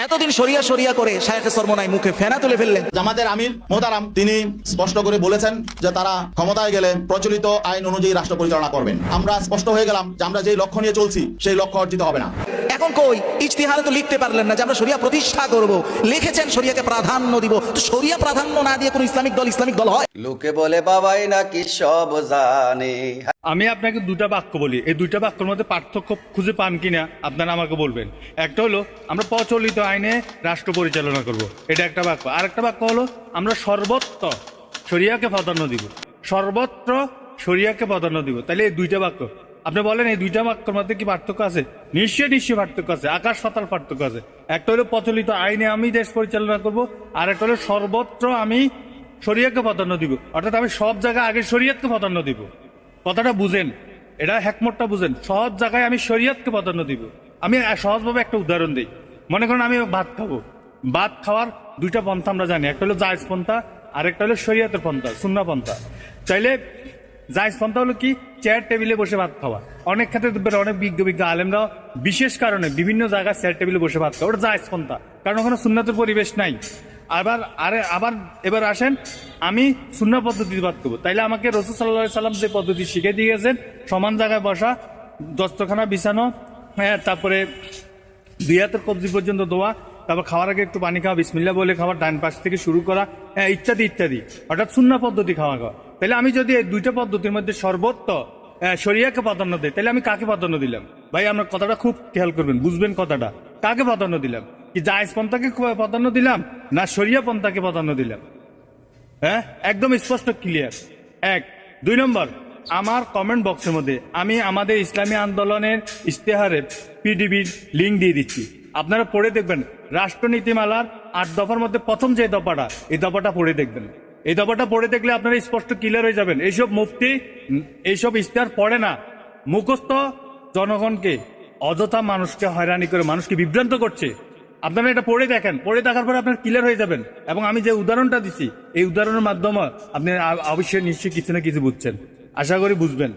এতদিন সরিয়া সরিয়া করে শায়েখে সরমনাই মুখে ফেনা তুলে ফেললেন। জামাতের আমির মোহতারাম তিনি স্পষ্ট করে বলেছেন যে তারা ক্ষমতায় গেলে প্রচলিত আইন অনুযায়ী রাষ্ট্র পরিচালনা করবেন। আমরা স্পষ্ট হয়ে গেলাম যে আমরা যেই লক্ষ্য নিয়ে চলছি সেই লক্ষ্য অর্জিত হবে না। এখন কই ইজতিহাদে তো লিখতে পারলেন না যে আমরা শরিয়া প্রতিষ্ঠা করব, লিখেছেন শরিয়াকে প্রাধান্য দিব। তো শরিয়া প্রাধান্য না দিয়ে কোন ইসলামিক দল হয়? লোকে বলে বাবাই নাকি সব জানে। আমি আপনাকে দুটা বাক্য বলি, এই দুইটা বাক্যের মধ্যে পার্থক্য খুঁজে পান কিনা আপনারা আমাকে বলবেন। একটা হলো আমরা প্রচলিত আইনে রাষ্ট্র পরিচালনা করব, এটা একটা বাক্য। আর একটা বাক্য হলো আমরা সর্বত্র শরিয়াকে প্রাধান্য দিব, সর্বত্র শরিয়াকে প্রাধান্য দিব। তাহলে এই দুইটা বাক্য আপনি বলেন, এই দুইটা বাক্যের মধ্যে কি পার্থক্য আছে? নিশ্চয়ই পার্থক্য আছে, আকাশ পাতাল পার্থক্য আছে। একটা হলো প্রচলিত আইনে আমি দেশ পরিচালনা করব, আর একটা হলো সর্বত্র আমি শরিয়াকে প্রাধান্য দিব, অর্থাৎ আমি সব জায়গায় আগে শরিয়াতকে প্রাধান্য দিব। কথাটা বুঝেন, এটা হ্যাকমতটা বুঝেন। সব জায়গায় আমি শরিয়াতকে প্রাধান্য দিব। আমি সহজভাবে একটা উদাহরণ দিই। মনে করেন আমি ভাত খাবো, ভাত খাওয়ার দুইটা পন্থা আমরা জানি, একটা হলো জায়েজ পন্থা আর একটা হলো শরিয়াতের পন্থা, সুন্নাহ পন্থা। চাইলে জায়েজ পন্থা হলো কি, চেয়ার টেবিলে বসে ভাত খাওয়া। অনেক ক্ষেত্রে দেখবেন অনেক বিজ্ঞ আলেমরা বিশেষ কারণে বিভিন্ন জায়গায় চেয়ার টেবিলে বসে ভাত খাওয়া, ওটা জায়েজ পন্থা, কারণ ওখানে সুন্নাতের পরিবেশ নাই। আবার এবার আসেন, আমি সুন্নাহ পদ্ধতিতে ভাত খাবো, তাইলে আমাকে রাসূল সাল্লাল্লাহু আলাইহি সাল্লাম যে পদ্ধতি শিখে দিয়েছেন, সমান জায়গায় বসা, দস্তখানা বিছানো, হ্যাঁ, তারপরে দুই হাতের কবজি পর্যন্ত দোয়া, তারপর খাওয়ার আগে একটু পানি খাওয়া, বিসমিল্লাহ বলে খাওয়া, ডান পাশ থেকে শুরু করা, হ্যাঁ, ইত্যাদি ইত্যাদি, অর্থাৎ সুন্নাহ পদ্ধতি খাওয়া। তাহলে আমি যদি এই দুইটা পদ্ধতির মধ্যে সর্বত্র শরিয়াকে প্রাধান্য দেয়, তাহলে আমি কাকে প্রাধান্য দিলাম? ভাই আমার কথাটা খুব খেয়াল করবেন, বুঝবেন কথাটা। কাকে প্রাধান্য দিলাম? কি জায়েজ পন্থাকে প্রাধান্য দিলাম না শরিয়া পন্থাকে প্রাধান্য দিলাম? হ্যাঁ, একদম স্পষ্ট ক্লিয়ার। এক। দুই নম্বর, আমার কমেন্ট বক্সের মধ্যে আমি আমাদের ইসলামী আন্দোলনের ইশতেহারের পিডিবির লিঙ্ক দিয়ে দিচ্ছি, আপনারা পড়ে দেখবেন। রাষ্ট্রনীতিমালার 8 দফার মধ্যে প্রথম যে দফাটা, এই দফাটা পড়ে দেখবেন। এই দফাটা পড়ে দেখলে আপনারা স্পষ্ট ক্লিয়ার হয়ে যাবেন। এইসব মুফতি এইসব ইশতেহার পড়ে না, মুখস্থ জনগণকে অযথা মানুষকে হয়রানি করে মানুষকে বিভ্রান্ত করছে। আপনারা এটা পড়ে দেখেন, পড়ে দেখার পরে আপনার ক্লিয়ার হয়ে যাবেন। এবং আমি যে উদাহরণটা দিচ্ছি, এই উদাহরণের মাধ্যমে আপনি অবশ্যই নিশ্চয়ই কিছু না কিছু বুঝছেন, আশা করি বুঝবেন।